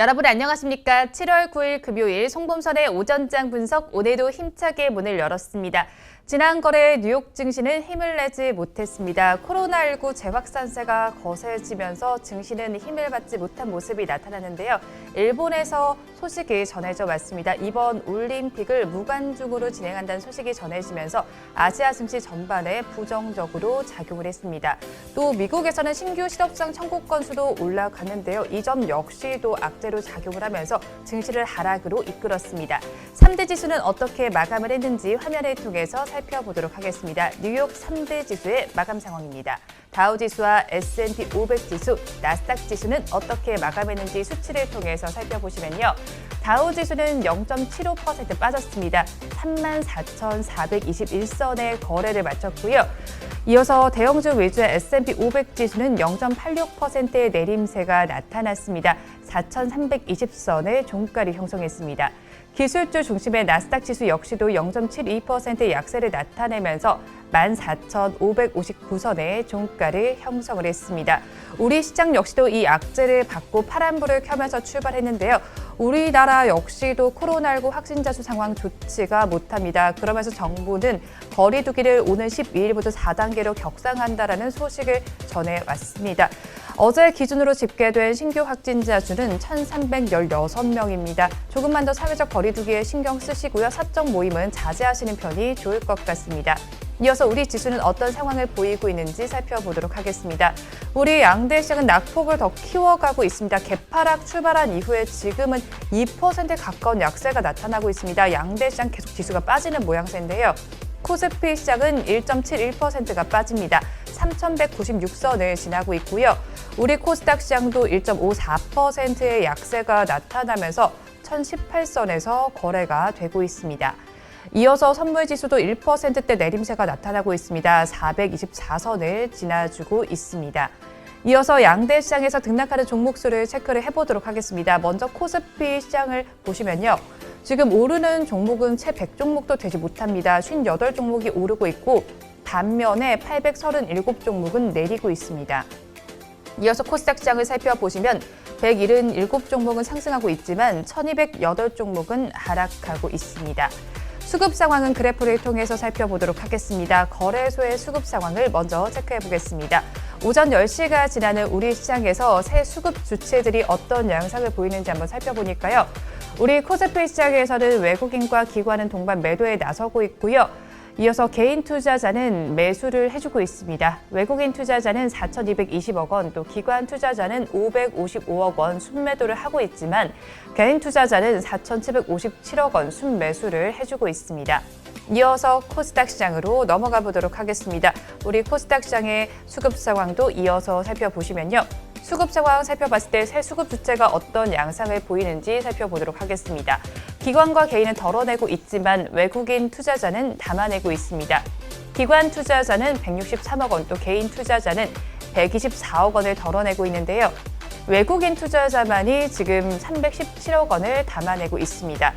여러분 안녕하십니까? 7월 9일 금요일 송범선의 오전장 분석 오늘도 힘차게 문을 열었습니다. 지난 거래 뉴욕 증시는 힘을 내지 못했습니다. 코로나19 재확산세가 거세지면서 증시는 힘을 받지 못한 모습이 나타나는데요. 일본에서 소식이 전해져 왔습니다. 이번 올림픽을 무관중으로 진행한다는 소식이 전해지면서 아시아 증시 전반에 부정적으로 작용을 했습니다. 또 미국에서는 신규 실업상 청구 건수도 올라갔는데요. 이 점 역시도 악재로 작용을 하면서 증시를 하락으로 이끌었습니다. 3대 지수는 어떻게 마감을 했는지 화면을 통해서 살펴보도록 하겠습니다. 뉴욕 3대 지수의 마감 상황입니다. 다우지수와 S&P 500지수, 나스닥 지수는 어떻게 마감했는지 수치를 통해서 살펴보시면요. 다우지수는 0.75% 빠졌습니다. 34,421선의 거래를 마쳤고요. 이어서 대형주 위주의 S&P 500지수는 0.86%의 내림세가 나타났습니다. 4,320선의 종가를 형성했습니다. 기술주 중심의 나스닥 지수 역시도 0.72%의 약세를 나타내면서 14,559선의 종가를 형성을 했습니다. 우리 시장 역시도 이 악재를 받고 파란불을 켜면서 출발했는데요. 우리나라 역시도 코로나19 확진자 수 상황 좋지가 못합니다. 그러면서 정부는 거리 두기를 오는 12일부터 4단계로 격상한다라는 소식을 전해왔습니다. 어제 기준으로 집계된 신규 확진자 수는 1,316명입니다. 조금만 더 사회적 거리 두기에 신경 쓰시고요. 사적 모임은 자제하시는 편이 좋을 것 같습니다. 이어서 우리 지수는 어떤 상황을 보이고 있는지 살펴보도록 하겠습니다. 우리 양대 시장은 낙폭을 더 키워가고 있습니다. 개파락 출발한 이후에 지금은 2%에 가까운 약세가 나타나고 있습니다. 양대 시장 계속 지수가 빠지는 모양새인데요. 코스피 시장은 1.71%가 빠집니다. 3,196선을 지나고 있고요. 우리 코스닥 시장도 1.54%의 약세가 나타나면서 1,018선에서 거래가 되고 있습니다. 이어서 선물지수도 1%대 내림세가 나타나고 있습니다. 424선을 지나주고 있습니다. 이어서 양대 시장에서 등락하는 종목수를 체크를 해보도록 하겠습니다. 먼저 코스피 시장을 보시면요. 지금 오르는 종목은 채 100종목도 되지 못합니다. 58종목이 오르고 있고 반면에 837종목은 내리고 있습니다. 이어서 코스닥 시장을 살펴보시면 177종목은 상승하고 있지만 1208종목은 하락하고 있습니다. 수급 상황은 그래프를 통해서 살펴보도록 하겠습니다. 거래소의 수급 상황을 먼저 체크해 보겠습니다. 오전 10시가 지나는 우리 시장에서 새 수급 주체들이 어떤 양상을 보이는지 한번 살펴보니까요. 우리 코스피 시장에서는 외국인과 기관은 동반 매도에 나서고 있고요. 이어서 개인 투자자는 매수를 해주고 있습니다. 외국인 투자자는 4,220억 원, 또 기관 투자자는 555억 원 순매도를 하고 있지만 개인 투자자는 4,757억 원 순매수를 해주고 있습니다. 이어서 코스닥 시장으로 넘어가 보도록 하겠습니다. 우리 코스닥 시장의 수급 상황도 이어서 살펴보시면요. 수급 상황 살펴봤을 때 새 수급 주체가 어떤 양상을 보이는지 살펴보도록 하겠습니다. 기관과 개인은 덜어내고 있지만 외국인 투자자는 담아내고 있습니다. 기관 투자자는 163억 원, 또 개인 투자자는 124억 원을 덜어내고 있는데요. 외국인 투자자만이 지금 317억 원을 담아내고 있습니다.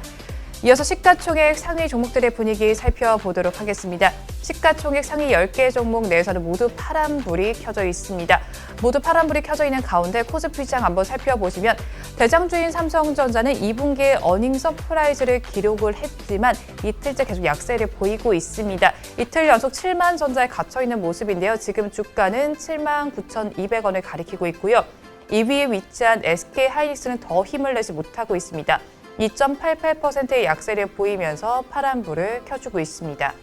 이어서 시가총액 상위 종목들의 분위기 살펴보도록 하겠습니다. 시가총액 상위 10개 종목 내에서는 모두 파란불이 켜져 있습니다. 모두 파란불이 켜져 있는 가운데 코스피 시장 한번 살펴보시면 대장주인 삼성전자는 2분기에 어닝 서프라이즈를 기록을 했지만 이틀째 계속 약세를 보이고 있습니다. 이틀 연속 7만 전자에 갇혀있는 모습인데요. 지금 주가는 79,200원을 가리키고 있고요. 2위에 위치한 SK하이닉스는 더 힘을 내지 못하고 있습니다. 2.88%의 약세를 보이면서 파란불을 켜주고 있습니다.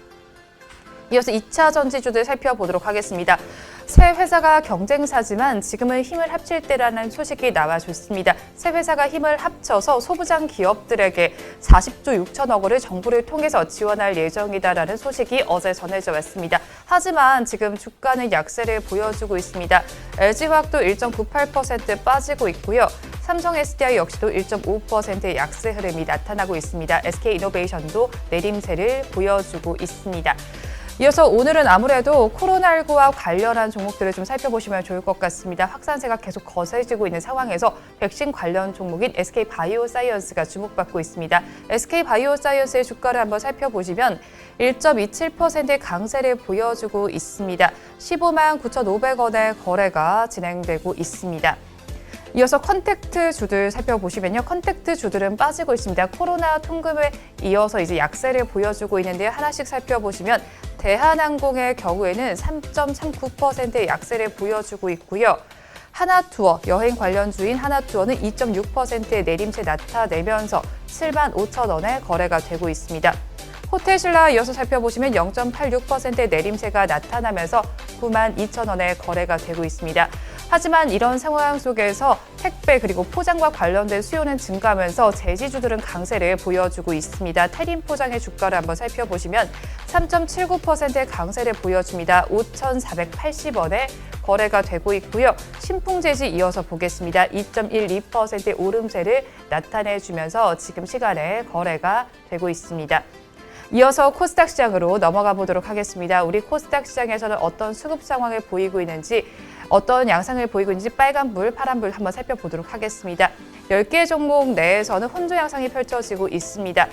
이어서 2차 전지주들 살펴보도록 하겠습니다. 새 회사가 경쟁사지만 지금은 힘을 합칠 때라는 소식이 나와줬습니다. 새 회사가 힘을 합쳐서 소부장 기업들에게 40조 6천억 원을 정부를 통해서 지원할 예정이다라는 소식이 어제 전해져 왔습니다. 하지만 지금 주가는 약세를 보여주고 있습니다. LG화학도 1.98% 빠지고 있고요. 삼성 SDI 역시도 1.5%의 약세 흐름이 나타나고 있습니다. SK이노베이션도 내림세를 보여주고 있습니다. 이어서 오늘은 아무래도 코로나19와 관련한 종목들을 좀 살펴보시면 좋을 것 같습니다. 확산세가 계속 거세지고 있는 상황에서 백신 관련 종목인 SK바이오사이언스가 주목받고 있습니다. SK바이오사이언스의 주가를 한번 살펴보시면 1.27%의 강세를 보여주고 있습니다. 15만 9,500원의 거래가 진행되고 있습니다. 이어서 컨택트 주들 살펴보시면요. 컨택트 주들은 빠지고 있습니다. 코로나 통금에 이어서 이제 약세를 보여주고 있는데요. 하나씩 살펴보시면 대한항공의 경우에는 3.39%의 약세를 보여주고 있고요. 하나투어, 여행 관련주인 하나투어는 2.6%의 내림세 나타내면서 7만 5천 원에 거래가 되고 있습니다. 호텔신라 이어서 살펴보시면 0.86%의 내림세가 나타나면서 9만 2천 원에 거래가 되고 있습니다. 하지만 이런 상황 속에서 택배 그리고 포장과 관련된 수요는 증가하면서 제지주들은 강세를 보여주고 있습니다. 태림 포장의 주가를 한번 살펴보시면 3.79%의 강세를 보여줍니다. 5,480원에 거래가 되고 있고요. 신풍제지 이어서 보겠습니다. 2.12%의 오름세를 나타내주면서 지금 시간에 거래가 되고 있습니다. 이어서 코스닥 시장으로 넘어가 보도록 하겠습니다. 우리 코스닥 시장에서는 어떤 수급 상황을 보이고 있는지, 어떤 양상을 보이고 있는지 빨간불, 파란불 한번 살펴보도록 하겠습니다. 10개 종목 내에서는 혼조 양상이 펼쳐지고 있습니다.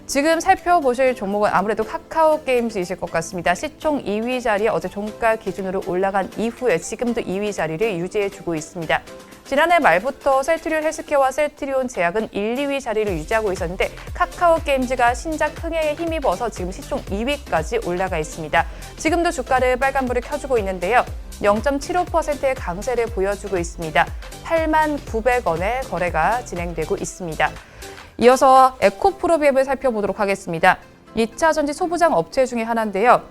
지금 살펴보실 종목은 아무래도 카카오게임즈이실 것 같습니다. 시총 2위 자리에 어제 종가 기준으로 올라간 이후에 지금도 2위 자리를 유지해주고 있습니다. 지난해 말부터 셀트리온 헬스케어와 셀트리온 제약은 1, 2위 자리를 유지하고 있었는데 카카오게임즈가 신작 흥행에 힘입어서 지금 시총 2위까지 올라가 있습니다. 지금도 주가를 빨간불을 켜주고 있는데요. 0.75%의 강세를 보여주고 있습니다. 8만 900원에 거래가 진행되고 있습니다. 이어서 에코프로비엠을 살펴보도록 하겠습니다. 2차 전지 소부장 업체 중에 하나인데요.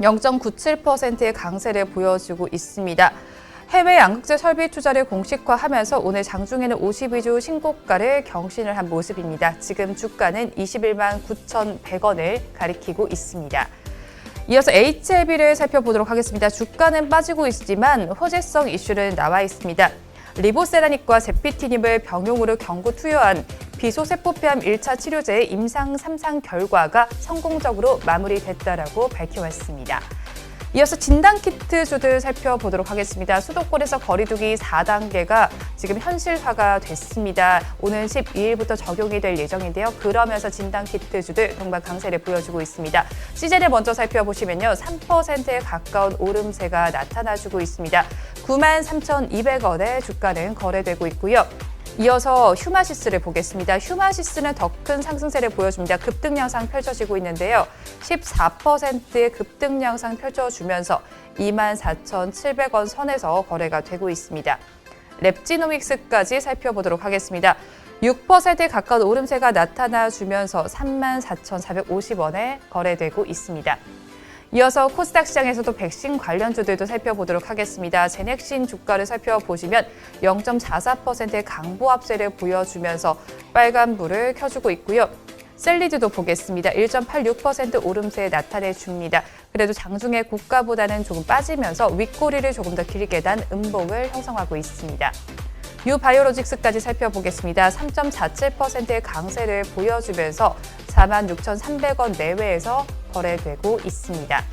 0.97%의 강세를 보여주고 있습니다. 해외 양극재 설비 투자를 공식화하면서 오늘 장중에는 52주 신고가를 경신을 한 모습입니다. 지금 주가는 21만 9,100원을 가리키고 있습니다. 이어서 HLB를 살펴보도록 하겠습니다. 주가는 빠지고 있지만 호재성 이슈는 나와 있습니다. 리보세라닉과 제피티닙을 병용으로 경구 투여한 비소세포폐암 1차 치료제의 임상 3상 결과가 성공적으로 마무리됐다라고 밝혀왔습니다. 이어서 진단키트주들 살펴보도록 하겠습니다. 수도권에서 거리두기 4단계가 지금 현실화가 됐습니다. 오는 12일부터 적용이 될 예정인데요. 그러면서 진단키트주들 동반 강세를 보여주고 있습니다. 시즌을 먼저 살펴보시면요. 3%에 가까운 오름세가 나타나주고 있습니다. 93,200원에 주가는 거래되고 있고요. 이어서 휴마시스를 보겠습니다. 휴마시스는 더 큰 상승세를 보여줍니다. 급등 양상 펼쳐지고 있는데요. 14%의 급등 양상 펼쳐주면서 24,700원 선에서 거래가 되고 있습니다. 랩지노믹스까지 살펴보도록 하겠습니다. 6%에 가까운 오름세가 나타나주면서 34,450원에 거래되고 있습니다. 이어서 코스닥 시장에서도 백신 관련주들도 살펴보도록 하겠습니다. 제넥신 주가를 살펴보시면 0.44%의 강보합세를 보여주면서 빨간불을 켜주고 있고요. 셀리드도 보겠습니다. 1.86% 오름세 나타내줍니다. 그래도 장중에 고가보다는 조금 빠지면서 윗꼬리를 조금 더 길게 단 음봉을 형성하고 있습니다. 유바이오로직스까지 살펴보겠습니다. 3.47%의 강세를 보여주면서 46,300원 내외에서 거래되고 있습니다.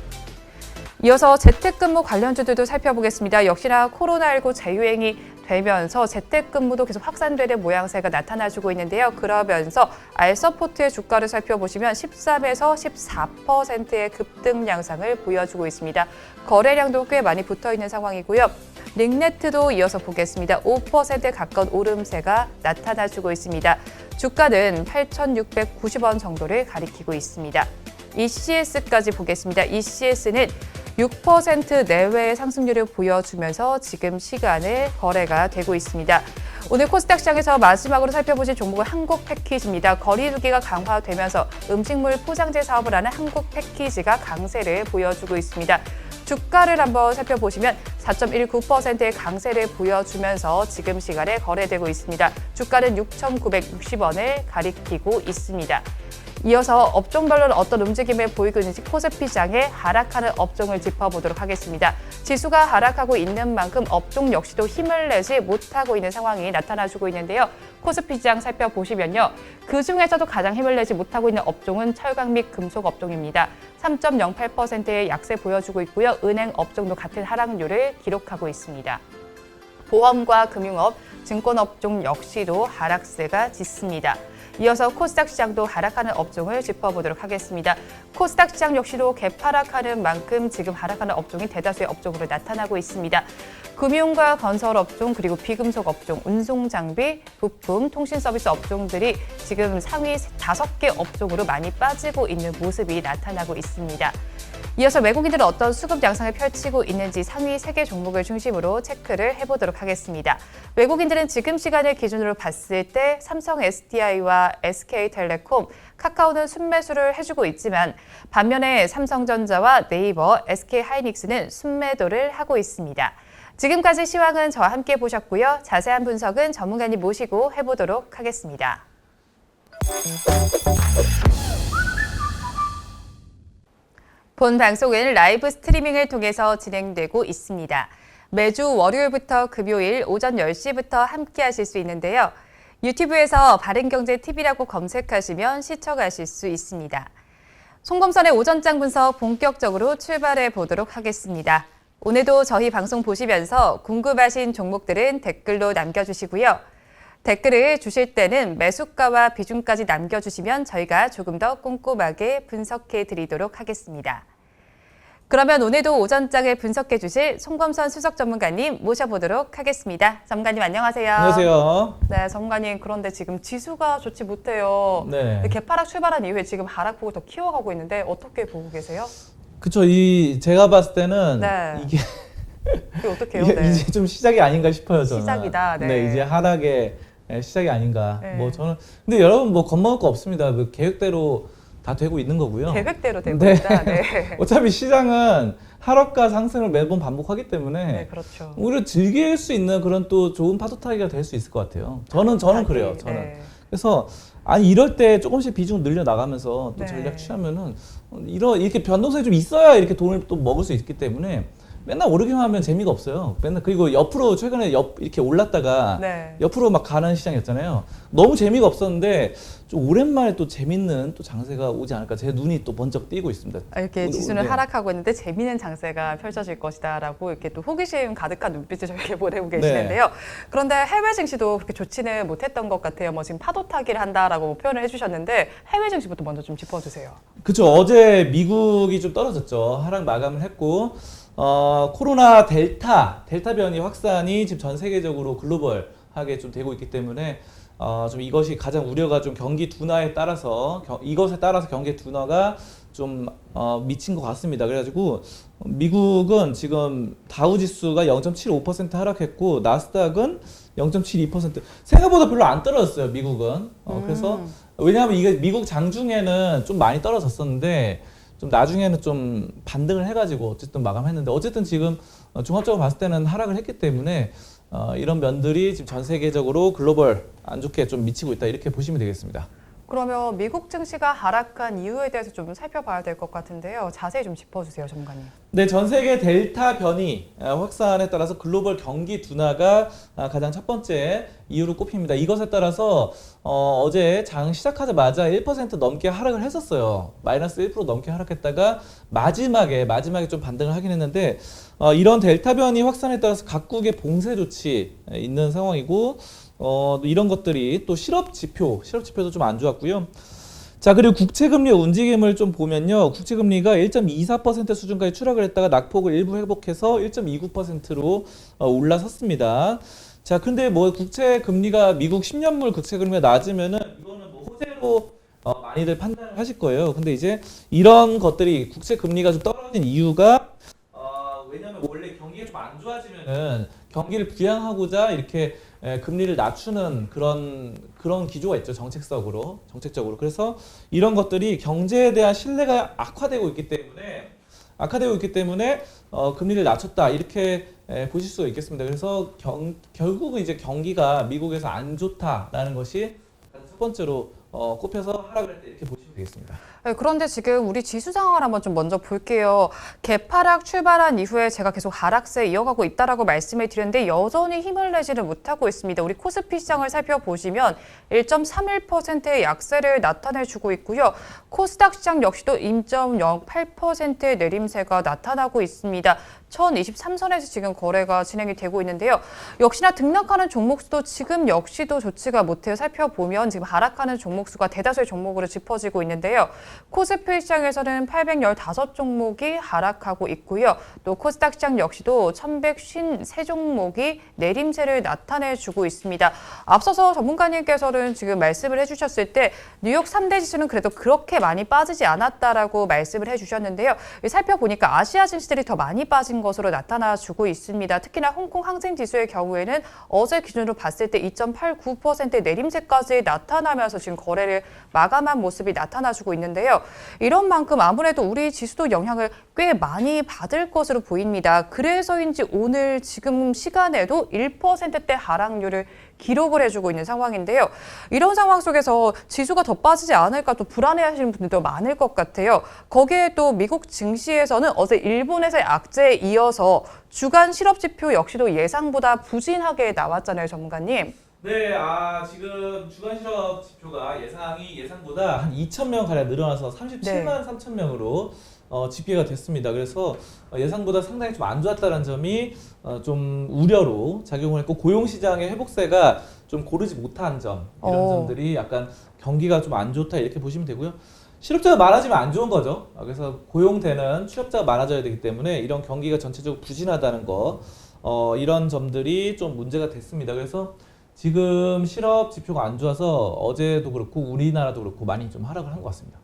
이어서 재택근무 관련주들도 살펴보겠습니다. 역시나 코로나19 재유행이 되면서 재택근무도 계속 확산되는 모양새가 나타나주고 있는데요. 그러면서 알서포트의 주가를 살펴보시면 13에서 14%의 급등 양상을 보여주고 있습니다. 거래량도 꽤 많이 붙어있는 상황이고요. 링네트도 이어서 보겠습니다. 5%에 가까운 오름세가 나타나주고 있습니다. 주가는 8,690원 정도를 가리키고 있습니다. ECS까지 보겠습니다. ECS는 6% 내외의 상승률을 보여주면서 지금 시간에 거래가 되고 있습니다. 오늘 코스닥 시장에서 마지막으로 살펴보실 종목은 한국패키지입니다. 거리두기가 강화되면서 음식물 포장재 사업을 하는 한국패키지가 강세를 보여주고 있습니다. 주가를 한번 살펴보시면 4.19%의 강세를 보여주면서 지금 시간에 거래되고 있습니다. 주가는 6,960원을 가리키고 있습니다. 이어서 업종별로는 어떤 움직임을 보이고 있는지 코스피 시장의 하락하는 업종을 짚어보도록 하겠습니다. 지수가 하락하고 있는 만큼 업종 역시도 힘을 내지 못하고 있는 상황이 나타나주고 있는데요. 코스피 시장 살펴보시면요. 그중에서도 가장 힘을 내지 못하고 있는 업종은 철강 및 금속 업종입니다. 3.08%의 약세 보여주고 있고요. 은행 업종도 같은 하락률을 기록하고 있습니다. 보험과 금융업, 증권업종 역시도 하락세가 짙습니다. 이어서 코스닥 시장도 하락하는 업종을 짚어보도록 하겠습니다. 코스닥 시장 역시도 개파락하는 만큼 지금 하락하는 업종이 대다수의 업종으로 나타나고 있습니다. 금융과 건설 업종, 그리고 비금속 업종, 운송 장비, 부품, 통신 서비스 업종들이 지금 상위 5개 업종으로 많이 빠지고 있는 모습이 나타나고 있습니다. 이어서 외국인들은 어떤 수급 양상을 펼치고 있는지 상위 3개 종목을 중심으로 체크를 해보도록 하겠습니다. 외국인들은 지금 시간을 기준으로 봤을 때 삼성 SDI와 SK텔레콤, 카카오는 순매수를 해주고 있지만 반면에 삼성전자와 네이버, SK하이닉스는 순매도를 하고 있습니다. 지금까지 시황은 저와 함께 보셨고요. 자세한 분석은 전문가님 모시고 해보도록 하겠습니다. 본 방송은 라이브 스트리밍을 통해서 진행되고 있습니다. 매주 월요일부터 금요일 오전 10시부터 함께 하실 수 있는데요. 유튜브에서 바른경제TV라고 검색하시면 시청하실 수 있습니다. 송범선의 오전장 분석 본격적으로 출발해 보도록 하겠습니다. 오늘도 저희 방송 보시면서 궁금하신 종목들은 댓글로 남겨주시고요. 댓글을 주실 때는 매수가와 비중까지 남겨주시면 저희가 조금 더 꼼꼼하게 분석해 드리도록 하겠습니다. 그러면 오늘도 오전장을 분석해 주실 송범선 수석 전문가님 모셔보도록 하겠습니다. 전문가님 안녕하세요. 안녕하세요. 네, 전문가님 그런데 지금 지수가 좋지 못해요. 네. 개파락 출발한 이후에 지금 하락폭을 더 키워가고 있는데 어떻게 보고 계세요? 그쵸. 제가 봤을 때는 네. 이게 어떻게 해요? 네. 이제 좀 시작이 아닌가 싶어요, 저는. 시작이다. 네. 네, 이제 하락의 시작이 아닌가. 네. 뭐 저는 근데 여러분 뭐 겁먹을 거 없습니다. 뭐 계획대로 다 되고 있는 거고요. 계획대로 되고 네. 있다. 네. 어차피 시장은 하락과 상승을 매번 반복하기 때문에 네, 그렇죠. 오히려 즐길 수 있는 그런 또 좋은 파도 타기가 될 수 있을 것 같아요. 저는 그래요. 저는. 네. 그래서 이럴 때 조금씩 비중 늘려 나가면서 또 네. 전략 취하면은 이렇게 변동성이 좀 있어야 이렇게 돈을 또 먹을 수 있기 때문에 맨날 오르기만 하면 재미가 없어요. 맨날 그리고 옆으로 최근에 이렇게 올랐다가 네. 옆으로 막 가는 시장이었잖아요. 너무 재미가 없었는데 좀 오랜만에 또 재밌는 또 장세가 오지 않을까. 제 눈이 또 번쩍 띄고 있습니다. 이렇게 지수는 네. 하락하고 있는데 재미있는 장세가 펼쳐질 것이다라고 이렇게 또 호기심 가득한 눈빛을 저렇게 보내고 계시는데요. 그런데 해외 증시도 그렇게 좋지는 못했던 것 같아요. 뭐 지금 파도 타기를 한다라고 표현을 해주셨는데 해외 증시부터 먼저 좀 짚어주세요. 그렇죠. 어제 미국이 좀 떨어졌죠. 하락 마감을 했고 코로나 델타 변이 확산이 지금 전 세계적으로 글로벌하게 좀 되고 있기 때문에 좀 이것이 가장 우려가 좀 경기 둔화에 따라서 이것에 따라서 경기 둔화가 좀 미친 것 같습니다. 그래가지고 미국은 지금 다우 지수가 0.75% 하락했고 나스닥은 0.72% 생각보다 별로 안 떨어졌어요. 미국은. 그래서 왜냐하면 이게 미국 장중에는 좀 많이 떨어졌었는데 좀 나중에는 좀 반등을 해가지고 어쨌든 마감했는데 어쨌든 지금 종합적으로 봤을 때는 하락을 했기 때문에 이런 면들이 지금 전 세계적으로 글로벌 안 좋게 좀 미치고 있다 이렇게 보시면 되겠습니다. 그러면 미국 증시가 하락한 이유에 대해서 좀 살펴봐야 될 것 같은데요. 자세히 좀 짚어주세요, 전문가님. 네, 전 세계 델타 변이 확산에 따라서 글로벌 경기 둔화가 가장 첫 번째 이유로 꼽힙니다. 이것에 따라서 어제 장 시작하자마자 1% 넘게 하락을 했었어요. 마이너스 1% 넘게 하락했다가 마지막에 좀 반등을 하긴 했는데 이런 델타 변이 확산에 따라서 각국의 봉쇄 조치 있는 상황이고 이런 것들이 또 실업 지표도 좀 안 좋았고요. 자, 그리고 국채금리 움직임을 좀 보면요. 국채금리가 1.24% 수준까지 추락을 했다가 낙폭을 일부 회복해서 1.29%로 올라섰습니다. 자, 근데 뭐 국채금리가 미국 10년물 국채금리가 낮으면은 이거는 뭐 호재로 많이들 판단을 하실 거예요. 근데 이제 이런 것들이 국채금리가 좀 떨어진 이유가 왜냐면 원래 경기가 좀 안 좋아지면은 경기를 부양하고자 이렇게 금리를 낮추는 그런 기조가 있죠. 정책적으로. 그래서 이런 것들이 경제에 대한 신뢰가 악화되고 있기 때문에 금리를 낮췄다 이렇게 보실 수가 있겠습니다. 그래서 결국은 이제 경기가 미국에서 안 좋다라는 것이 첫 번째로 꼽혀서 하락을 했다 이렇게 보시면 되겠습니다. 네, 그런데 지금 우리 지수 상황을 한번 좀 먼저 볼게요. 개파락 출발한 이후에 제가 계속 하락세 이어가고 있다라고 말씀을 드렸는데 여전히 힘을 내지를 못하고 있습니다. 우리 코스피 시장을 살펴보시면 1.31%의 약세를 나타내주고 있고요. 코스닥 시장 역시도 2.08%의 내림세가 나타나고 있습니다. 1023선에서 지금 거래가 진행이 되고 있는데요. 역시나 등락하는 종목 수도 지금 역시도 좋지가 못해요. 살펴보면 지금 하락하는 종목 수가 대다수의 종목으로 짚어지고 있는데요. 코스피 시장에서는 815종목이 하락하고 있고요. 또 코스닥 시장 역시도 1153종목이 내림세를 나타내주고 있습니다. 앞서서 전문가님께서는 지금 말씀을 해주셨을 때 뉴욕 3대 지수는 그래도 그렇게 많이 빠지지 않았다라고 말씀을 해주셨는데요. 살펴보니까 아시아 증시들이 더 많이 빠진 것으로 나타나주고 있습니다. 특히나 홍콩 항생 지수의 경우에는 어제 기준으로 봤을 때 2.89%의 내림세까지 나타나면서 지금 거래를 마감한 모습이 나타나주고 있는데요. 이런 만큼 아무래도 우리 지수도 영향을 꽤 많이 받을 것으로 보입니다. 그래서인지 오늘 지금 시간에도 1%대 하락률을 기록을 해주고 있는 상황인데요. 이런 상황 속에서 지수가 더 빠지지 않을까 또 불안해하시는 분들도 많을 것 같아요. 거기에 또 미국 증시에서는 어제 일본에서의 악재에 이어서 주간 실업지표 역시도 예상보다 부진하게 나왔잖아요, 전문가님. 네, 지금 주간 실업 지표가 예상보다 한 2,000명 가량 늘어나서 37만 3천 명으로 집계가 됐습니다. 그래서 예상보다 상당히 좀 안 좋았다는 점이 좀 우려로 작용을 했고, 고용 시장의 회복세가 좀 고르지 못한 점, 이런 점들이 약간 경기가 좀 안 좋다 이렇게 보시면 되고요. 실업자가 많아지면 안 좋은 거죠. 그래서 고용되는 취업자가 많아져야 되기 때문에 이런 경기가 전체적으로 부진하다는 거, 이런 점들이 좀 문제가 됐습니다. 그래서 지금 실업 지표가 안 좋아서 어제도 그렇고 우리나라도 그렇고 많이 좀 하락을 한 것 같습니다.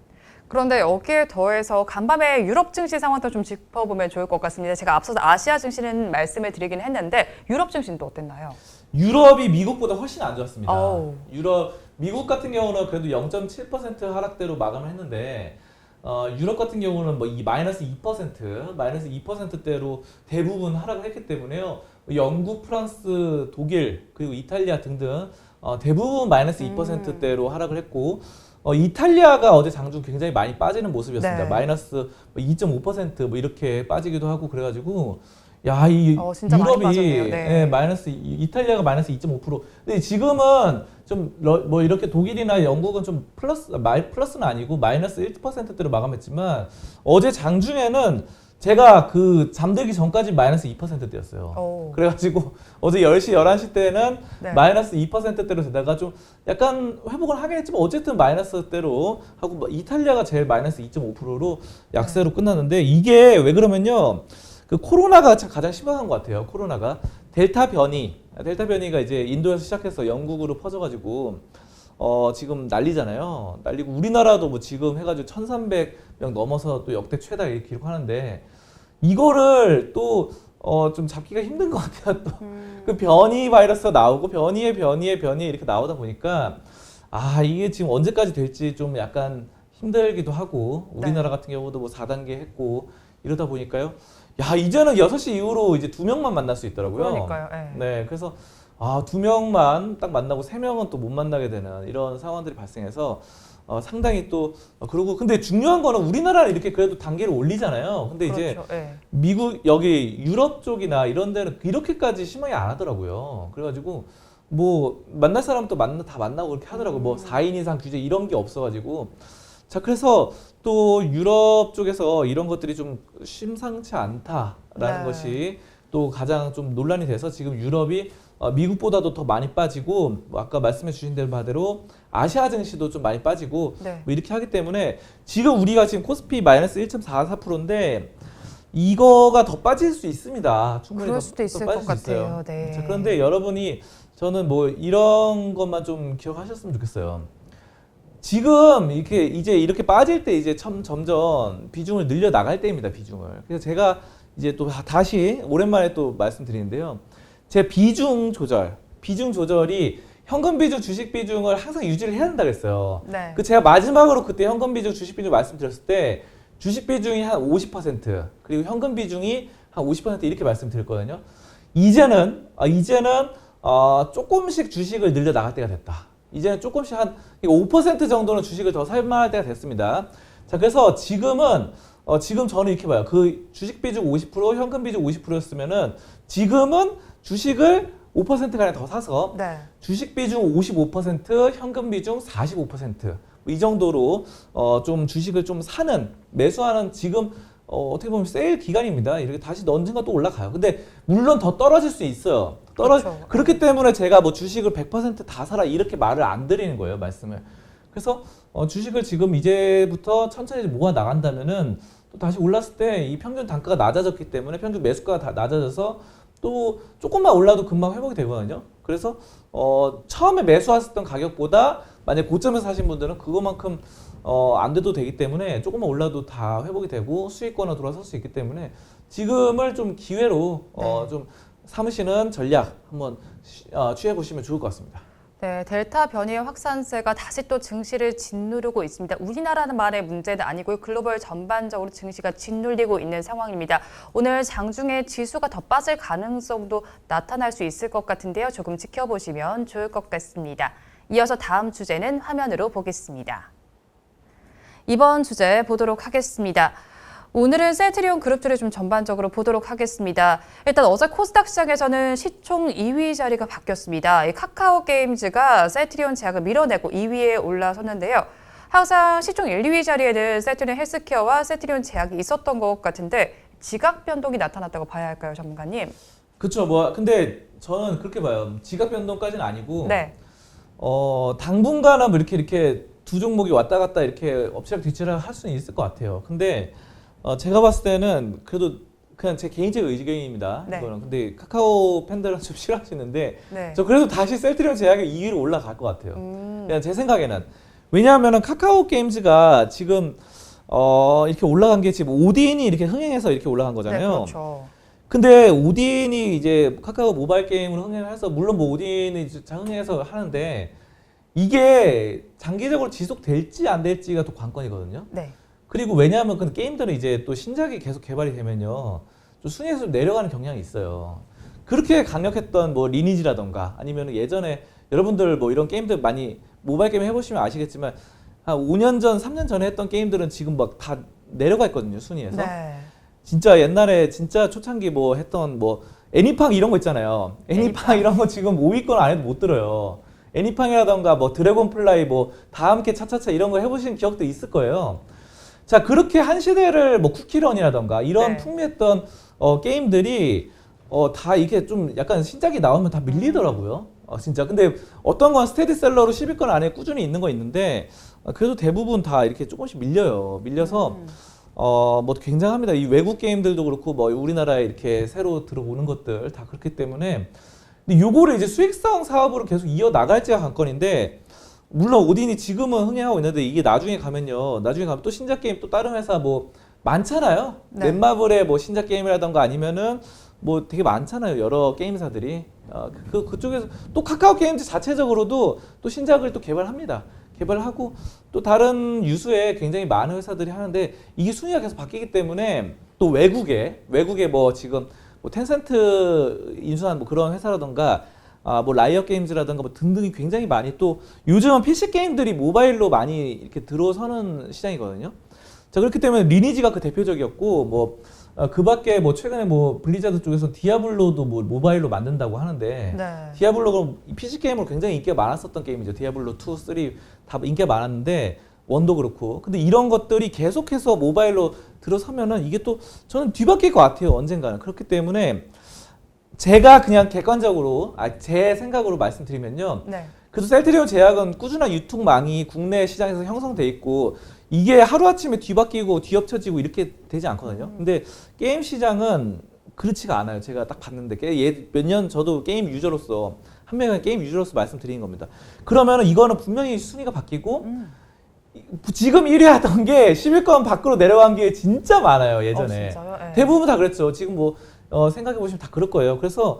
그런데 여기에 더해서 간밤에 유럽 증시 상황도 좀 짚어보면 좋을 것 같습니다. 제가 앞서서 아시아 증시는 말씀을 드리긴 했는데 유럽 증시는 또 어땠나요? 유럽이 미국보다 훨씬 안 좋았습니다. 어우. 미국 같은 경우는 그래도 0.7% 하락대로 마감을 했는데, 유럽 같은 경우는 뭐 마이너스 2%대로 대부분 하락을 했기 때문에요. 영국, 프랑스, 독일, 그리고 이탈리아 등등 대부분 마이너스 2%대로 하락을 했고, 이탈리아가 어제 장중 굉장히 많이 빠지는 모습이었습니다. 네. 마이너스 2.5% 뭐 이렇게 빠지기도 하고 그래가지고, 진짜 많이 유럽이 빠졌네요. 네. 이탈리아가 마이너스 2.5%. 근데 지금은 좀 뭐 이렇게 독일이나 영국은 좀 플러스는 아니고 마이너스 1%대로 마감했지만, 어제 장중에는 제가 그 잠들기 전까지 마이너스 2%대였어요. 그래가지고 어제 10시, 11시 때는 네. 마이너스 2%대로 되다가 좀 약간 회복을 하긴 했지만 어쨌든 마이너스대로 하고, 이탈리아가 제일 마이너스 2.5%로 약세로 끝났는데, 이게 왜 그러면요. 그 코로나가 가장 심각한 것 같아요. 코로나가 델타 변이가 이제 인도에서 시작해서 영국으로 퍼져가지고 지금 난리잖아요. 난리고 우리나라도 뭐 지금 해가지고 1,300명 넘어서 또 역대 최다 이렇게 기록하는데, 이거를 또 좀 잡기가 힘든 것 같아요. 또 그 변이 바이러스가 나오고 변이에 이렇게 나오다 보니까 이게 지금 언제까지 될지 좀 약간 힘들기도 하고, 우리나라 같은 경우도 뭐 4단계 했고 이러다 보니까요. 이제는 6시 이후로 이제 2명만 만날 수 있더라고요. 그러니까요. 네, 그래서 2명만 딱 만나고 3명은 또 못 만나게 되는 이런 상황들이 발생해서 상당히 또 그러고, 근데 중요한 거는 우리나라는 이렇게 그래도 단계를 올리잖아요. 근데 이제 그렇죠. 네. 미국 여기 유럽 쪽이나 이런 데는 이렇게까지 심하게 안 하더라고요. 그래가지고 뭐 만날 사람 또 다 만나고 그렇게 하더라고요. 뭐 4인 이상 규제 이런 게 없어가지고. 자, 그래서 또 유럽 쪽에서 이런 것들이 좀 심상치 않다라는 것이 또 가장 좀 논란이 돼서 지금 유럽이 미국보다도 더 많이 빠지고, 뭐 아까 말씀해 주신 대로 아시아 증시도 좀 많이 빠지고 뭐 이렇게 하기 때문에 지금 우리가 지금 코스피 마이너스 1.44%인데 이거가 더 빠질 수 있습니다. 충분히 그럴 더 수도 있을 빠질 것 수 있어요. 같아요. 네. 자, 그런데 여러분이 저는 뭐 이런 것만 좀 기억하셨으면 좋겠어요. 지금 이제 이렇게 빠질 때 이제 점점 비중을 늘려 나갈 때입니다. 비중을. 그래서 제가 이제 또 다시 오랜만에 또 말씀드리는데요. 제 비중 조절이 현금 비중, 주식 비중을 항상 유지를 해야 된다 그랬어요. 네. 제가 마지막으로 그때 현금 비중, 주식 비중 말씀드렸을 때 주식 비중이 한 50%, 그리고 현금 비중이 한 50% 이렇게 말씀드렸거든요. 이제는 조금씩 주식을 늘려 나갈 때가 됐다. 이제는 조금씩 한 5% 정도는 주식을 더 살만할 때가 됐습니다. 자, 그래서 지금 저는 이렇게 봐요. 그 주식 비중 50%, 현금 비중 50%였으면은 지금은 주식을 5%가량 더 사서 주식 비중 55%, 현금 비중 45%. 이 정도로 좀 주식을 좀 매수하는 지금 어떻게 보면 세일 기간입니다. 이렇게 다시 언젠가 또 올라가요. 근데 물론 더 떨어질 수 있어요. 그렇죠. 그렇기 때문에 제가 뭐 주식을 100% 다 사라 이렇게 말을 안 드리는 거예요, 말씀을. 그래서 주식을 지금 이제부터 천천히 모아 나간다면은 또 다시 올랐을 때 이 평균 단가가 낮아졌기 때문에 평균 매수가가 다 낮아져서 또 조금만 올라도 금방 회복이 되거든요. 그래서 처음에 매수하셨던 가격보다 만약 고점에서 사신 분들은 그거만큼 안 돼도 되기 때문에 조금만 올라도 다 회복이 되고 수익권으로 돌아설 수 있기 때문에 지금을 좀 기회로 좀 삼으시는 전략 한번 취해 보시면 좋을 것 같습니다. 네, 델타 변이의 확산세가 다시 또 증시를 짓누르고 있습니다. 우리나라만의 문제는 아니고요. 글로벌 전반적으로 증시가 짓눌리고 있는 상황입니다. 오늘 장중에 지수가 더 빠질 가능성도 나타날 수 있을 것 같은데요. 조금 지켜보시면 좋을 것 같습니다. 이어서 다음 주제는 화면으로 보겠습니다. 이번 주제 보도록 하겠습니다. 오늘은 셀트리온 그룹주를 좀 전반적으로 보도록 하겠습니다. 일단 어제 코스닥 시장에서는 시총 2위 자리가 바뀌었습니다. 이 카카오 게임즈가 셀트리온 제약을 밀어내고 2위에 올라섰는데요. 항상 시총 1, 2위 자리에는 셀트리온 헬스케어와 셀트리온 제약이 있었던 것 같은데 지각 변동이 나타났다고 봐야 할까요, 전문가님? 그렇죠. 근데 저는 그렇게 봐요. 지각 변동까지는 아니고 네. 당분간은 뭐 이렇게 두 종목이 왔다 갔다 이렇게 엎치락 뒤치락 할 수는 있을 것 같아요. 근데 제가 봤을 때는 그래도 그냥 제 개인적 의견입니다. 네. 이거는. 근데 카카오 팬들은 좀 싫어하시는데 네. 저 그래도 다시 셀트리온 제약이 2위로 올라갈 것 같아요. 그냥 제 생각에는. 왜냐하면은 카카오 게임즈가 지금 이렇게 올라간 게 지금 오딘이 이렇게 흥행해서 이렇게 올라간 거잖아요. 네, 그렇죠. 근데 오딘이 이제 카카오 모바일 게임으로 흥행해서 물론 뭐 오딘이 흥행해서 하는데 이게 장기적으로 지속될지 안 될지가 또 관건이거든요. 네. 그리고 왜냐하면 그 게임들은 이제 또 신작이 계속 개발이 되면요, 좀 순위에서 좀 내려가는 경향이 있어요. 그렇게 강력했던 뭐 리니지라던가 아니면 예전에 여러분들 뭐 이런 게임들 많이 모바일 게임 해보시면 아시겠지만 한 5년 전, 3년 전에 했던 게임들은 지금 막 다 내려가 있거든요, 순위에서. 네. 진짜 옛날에 진짜 초창기 뭐 했던 뭐 애니팡 이런 거 있잖아요. 애니팡 이런 거 지금 5위권 안에도 못 들어요. 애니팡이라던가 뭐 드래곤플라이 뭐 다함께 차차차 이런 거 해보신 기억도 있을 거예요. 자, 그렇게 한 시대를 뭐 쿠키런이라던가 이런 네. 풍미했던 게임들이 다 이게 좀 약간 신작이 나오면 다 밀리더라고요. 진짜. 근데 어떤 건 스테디셀러로 10위권 안에 꾸준히 있는 거 있는데 그래도 대부분 다 이렇게 조금씩 밀려요. 밀려서 뭐 굉장합니다. 이 외국 게임들도 그렇고 뭐 우리나라에 이렇게 새로 들어오는 것들 다 그렇기 때문에 근데 요거를 이제 수익성 사업으로 계속 이어 나갈지가 관건인데 물론 오딘이 지금은 흥행하고 있는데 이게 나중에 가면 또 신작 게임 또 다른 회사 뭐 많잖아요. 네. 넷마블의 뭐 신작 게임이라던가 아니면은 뭐 되게 많잖아요. 여러 게임사들이 그쪽에서 또 카카오 게임즈 자체적으로도 또 신작을 또 개발합니다. 개발하고 또 다른 유수의 굉장히 많은 회사들이 하는데 이게 순위가 계속 바뀌기 때문에 또 외국에 뭐 지금 뭐 텐센트 인수한 뭐 그런 회사라던가 뭐 라이엇 게임즈라던가 뭐 등등이 굉장히 많이 또 요즘은 PC 게임들이 모바일로 많이 이렇게 들어서는 시장이거든요. 자, 그렇기 때문에 리니지가 그 대표적이었고 뭐 그 밖에 뭐 최근에 뭐 블리자드 쪽에서 디아블로도 뭐 모바일로 만든다고 하는데 네. 디아블로가 PC 게임으로 굉장히 인기가 많았었던 게임이죠. 디아블로 2, 3 다 인기가 많았는데 원도 그렇고 근데 이런 것들이 계속해서 모바일로 들어서면은 이게 또 저는 뒤바뀔 것 같아요. 언젠가는. 그렇기 때문에 제가 그냥 객관적으로 제 생각으로 말씀드리면요. 네. 그래도 셀트리온 제약은 꾸준한 유통망이 국내 시장에서 형성돼 있고 이게 하루아침에 뒤바뀌고 뒤엎쳐지고 이렇게 되지 않거든요. 근데 게임 시장은 그렇지가 않아요. 제가 딱 봤는데 몇 년 저도 게임 유저로서 한 명의 게임 유저로서 말씀드리는 겁니다. 그러면은 이거는 분명히 순위가 바뀌고 지금 1위 하던 게 10위권 밖으로 내려간 게 진짜 많아요. 예전에. 진짜요? 네. 대부분 다 그랬죠. 지금 뭐 생각해 보시면 다 그럴 거예요. 그래서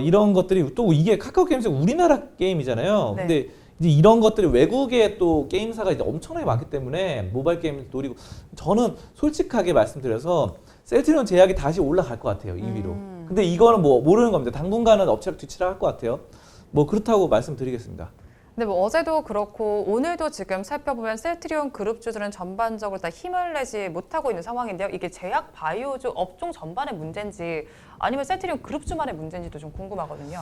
이런 것들이 또 이게 카카오 게임즈 우리나라 게임이잖아요. 네. 근데 이제 이런 것들이 외국의 또 게임사가 이제 엄청나게 많기 때문에 모바일 게임을 노리고 저는 솔직하게 말씀드려서 셀트리온 제약이 다시 올라갈 것 같아요. 2위로. 근데 이거는 뭐 모르는 겁니다. 당분간은 엎치락 뒤치락 할 것 같아요. 뭐 그렇다고 말씀드리겠습니다. 근데 뭐 어제도 그렇고 오늘도 지금 살펴보면 셀트리온 그룹주들은 전반적으로 다 힘을 내지 못하고 있는 상황인데요. 이게 제약 바이오주 업종 전반의 문제인지 아니면 셀트리온 그룹주만의 문제인지도 좀 궁금하거든요.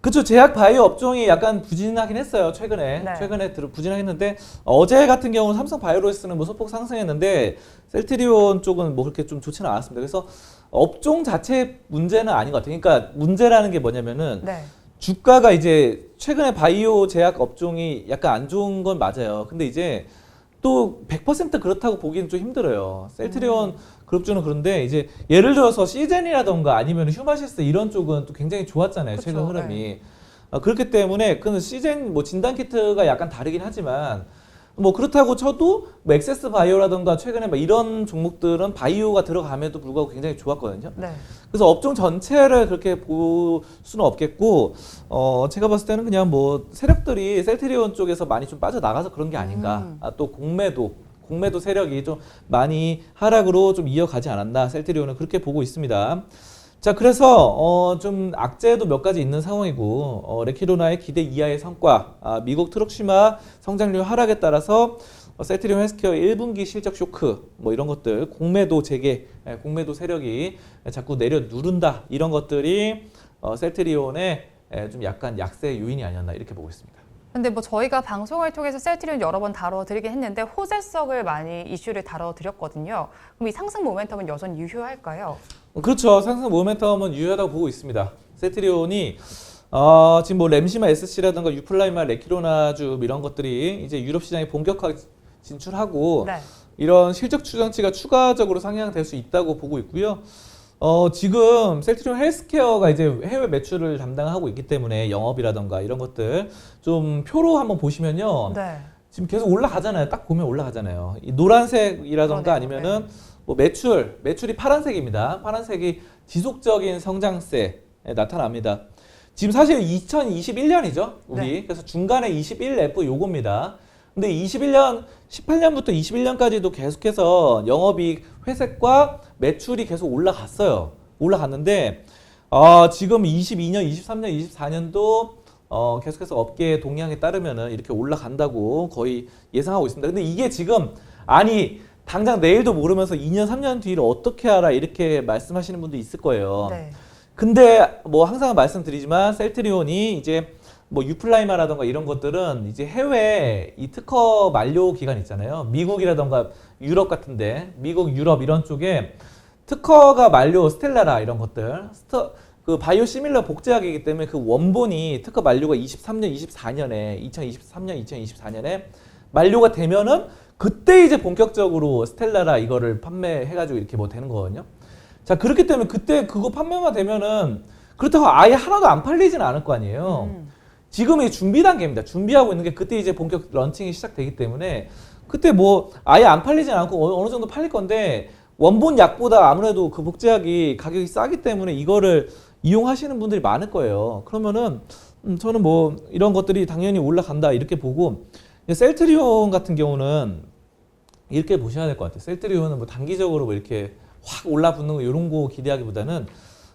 그렇죠. 제약 바이오 업종이 약간 부진하긴 했어요. 최근에. 네. 최근에 부진하겠는데 어제 같은 경우는 삼성 바이오로스는 뭐 소폭 상승했는데 셀트리온 쪽은 뭐 그렇게 좀 좋지는 않았습니다. 그래서 업종 자체 문제는 아닌 것 같아요. 그러니까 문제라는 게 뭐냐면은 네. 주가가 이제 최근에 바이오 제약 업종이 약간 안 좋은 건 맞아요. 근데 이제 또 100% 그렇다고 보기는 좀 힘들어요. 셀트리온 그룹주는 그런데 이제 예를 들어서 시젠이라던가 아니면 휴마시스 이런 쪽은 또 굉장히 좋았잖아요. 그쵸, 최근 흐름이. 네. 그렇기 때문에 그 시젠 뭐 진단 키트가 약간 다르긴 하지만 뭐 그렇다고 쳐도 뭐 엑세스 바이오라던가 최근에 막 이런 종목들은 바이오가 들어감에도 불구하고 굉장히 좋았거든요. 네. 그래서 업종 전체를 그렇게 볼 수는 없겠고, 제가 봤을 때는 그냥 뭐 세력들이 셀트리온 쪽에서 많이 좀 빠져나가서 그런 게 아닌가. 또 공매도 세력이 좀 많이 하락으로 좀 이어가지 않았나. 셀트리온은 그렇게 보고 있습니다. 자, 그래서 좀 악재도 몇 가지 있는 상황이고, 레키로나의 기대 이하의 성과, 미국 트럭시마 성장률 하락에 따라서 셀트리온 헬스케어 1분기 실적 쇼크 뭐 이런 것들 공매도 재개 공매도 세력이 자꾸 내려 누른다 이런 것들이 셀트리온의 좀 약간 약세 요인이 아니었나 이렇게 보고 있습니다. 근데 뭐 저희가 방송을 통해서 셀트리온 여러 번 다뤄드리긴 했는데 호재성을 많이 이슈를 다뤄드렸거든요. 그럼 이 상승 모멘텀은 여전히 유효할까요? 그렇죠. 상승 모멘텀은 유효하다고 보고 있습니다. 셀트리온이 지금 뭐 램시마 SC라든가 유플라이마 레키로나주 이런 것들이 이제 유럽 시장에 본격화하게 진출하고 네. 이런 실적 추정치가 추가적으로 상향될 수 있다고 보고 있고요. 지금 셀트리온 헬스케어가 이제 해외 매출을 담당하고 있기 때문에 영업이라던가 이런 것들 좀 표로 한번 보시면요. 네. 지금 계속 올라가잖아요. 딱 보면 올라가잖아요. 이 노란색이라던가 그러네요. 아니면은 뭐 매출이 파란색입니다. 파란색이 지속적인 성장세에 나타납니다. 지금 사실 2021년이죠. 우리. 네. 그래서 중간에 21F 요겁니다. 근데 18년부터 21년까지도 계속해서 영업이익 회색과 매출이 계속 올라갔어요. 올라갔는데 지금 22년, 23년, 24년도 계속해서 업계의 동향에 따르면은 이렇게 올라간다고 거의 예상하고 있습니다. 근데 이게 지금 당장 내일도 모르면서 2년, 3년 뒤를 어떻게 알아 이렇게 말씀하시는 분도 있을 거예요. 네. 근데 뭐 항상 말씀드리지만 셀트리온이 이제 뭐 유플라이마라던가 이런 것들은 이제 해외 이 특허 만료 기간 있잖아요. 미국이라던가 유럽 같은데 미국, 유럽 이런 쪽에 특허가 만료 스텔라라 이런 것들 그 바이오시밀러 복제약이기 때문에 그 원본이 특허 만료가 23년, 24년에 2023년, 2024년에 만료가 되면은 그때 이제 본격적으로 스텔라라 이거를 판매해가지고 이렇게 뭐 되는 거거든요. 자, 그렇기 때문에 그때 그거 판매만 되면은 그렇다고 아예 하나도 안 팔리지는 않을 거 아니에요. 지금이 준비 단계입니다. 준비하고 있는 게 그때 이제 본격 런칭이 시작되기 때문에 그때 뭐 아예 안 팔리진 않고 어느 정도 팔릴 건데 원본 약보다 아무래도 그 복제약이 가격이 싸기 때문에 이거를 이용하시는 분들이 많을 거예요. 그러면은 저는 뭐 이런 것들이 당연히 올라간다 이렇게 보고 셀트리온 같은 경우는 이렇게 보셔야 될 것 같아요. 셀트리온은 뭐 단기적으로 뭐 이렇게 확 올라붙는 거 이런 거 기대하기보다는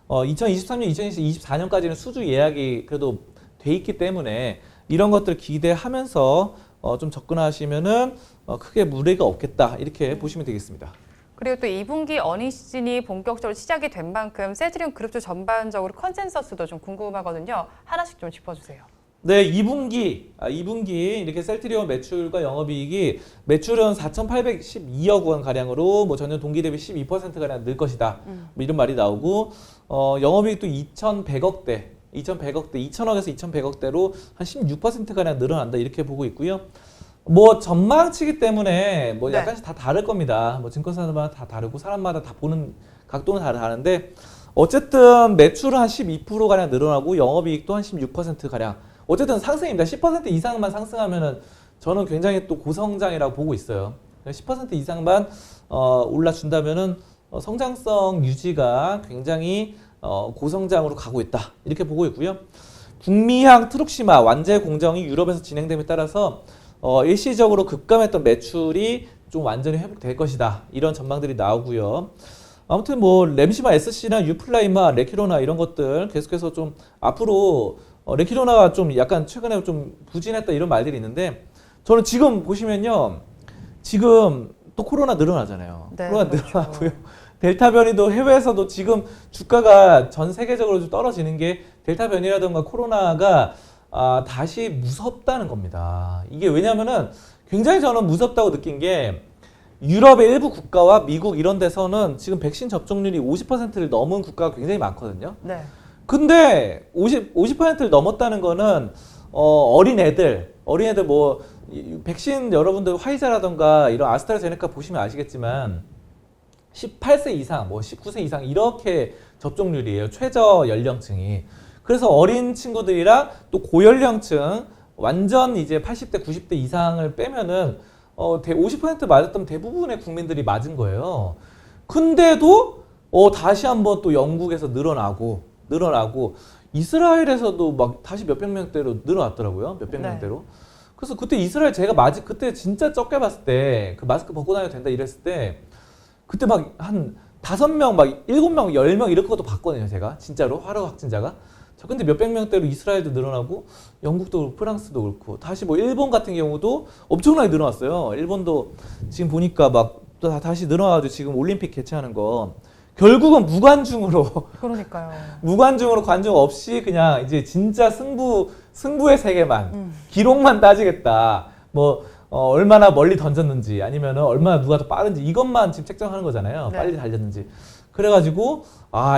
2023년, 2024년까지는 수주 예약이 그래도 돼 있기 때문에 이런 것들 기대하면서 좀 접근하시면은 크게 무리가 없겠다 이렇게 보시면 되겠습니다. 그리고 또 2분기 어닝 시즌이 본격적으로 시작이 된 만큼 셀트리온 그룹주 전반적으로 컨센서스도 좀 궁금하거든요. 하나씩 좀 짚어주세요. 네, 2분기 이렇게 셀트리온 매출과 영업이익이 매출은 4,812억 원 가량으로 뭐 전년 동기 대비 12% 가량 늘 것이다. 뭐 이런 말이 나오고 영업이익도 2,100억대, 2,000억에서 2,100억대로 한 16% 가량 늘어난다 이렇게 보고 있고요. 뭐 전망치기 때문에 뭐 네. 약간씩 다 다를 겁니다. 뭐 증권사마다 다 다르고 사람마다 다 보는 각도는 다 다른데 어쨌든 매출은 한 12% 가량 늘어나고 영업이익도 한 16% 가량. 어쨌든 상승입니다. 10% 이상만 상승하면은 저는 굉장히 또 고성장이라고 보고 있어요. 10% 이상만 올라준다면은 성장성 유지가 굉장히 고성장으로 가고 있다 이렇게 보고 있고요. 북미향 트룩시마 완제 공정이 유럽에서 진행됨에 따라서 일시적으로 급감했던 매출이 좀 완전히 회복될 것이다 이런 전망들이 나오고요. 아무튼 뭐 램시마 SC나 유플라이마, 레키로나 이런 것들 계속해서 좀 앞으로 레키로나가 좀 약간 최근에 좀 부진했다 이런 말들이 있는데 저는 지금 보시면요. 지금 또 코로나 늘어나잖아요. 네, 코로나 그렇죠. 늘어나고요. 델타 변이도 해외에서도 지금 주가가 전 세계적으로 좀 떨어지는 게 델타 변이라든가 코로나가 다시 무섭다는 겁니다. 이게 왜냐면은 굉장히 저는 무섭다고 느낀 게 유럽의 일부 국가와 미국 이런 데서는 지금 백신 접종률이 50%를 넘은 국가가 굉장히 많거든요. 네. 근데 50%를 넘었다는 거는 어린애들 뭐 백신 여러분들 화이자라던가 이런 아스트라제네카 보시면 아시겠지만 18세 이상, 뭐 19세 이상 이렇게 접종률이에요. 최저 연령층이. 그래서 어린 친구들이랑 또 고연령층 완전 이제 80대, 90대 이상을 빼면은 50% 맞았던 대부분의 국민들이 맞은 거예요. 근데도 다시 한번 또 영국에서 늘어나고 이스라엘에서도 막 다시 몇백 명대로 늘어났더라고요. 몇백 네. 명대로. 그래서 그때 이스라엘 제가 그때 진짜 적게 봤을 때 그 마스크 벗고 다녀도 된다 이랬을 때 그때 막 한 5명, 막 7명, 10명 이런 것도 봤거든요, 제가. 진짜로 하루 확진자가. 근데 몇백 명대로 이스라엘도 늘어나고 영국도 그렇고 프랑스도 그렇고 다시 뭐 일본 같은 경우도 엄청나게 늘어났어요. 일본도 지금 보니까 막 또 다시 늘어나가지고 지금 올림픽 개최하는 거 결국은 무관중으로 그러니까요. 무관중으로 관중 없이 그냥 이제 진짜 승부의 세계만 기록만 따지겠다. 뭐 얼마나 멀리 던졌는지 아니면은 얼마나 누가 더 빠른지 이것만 지금 책정하는 거잖아요. 네. 빨리 달렸는지. 그래가지고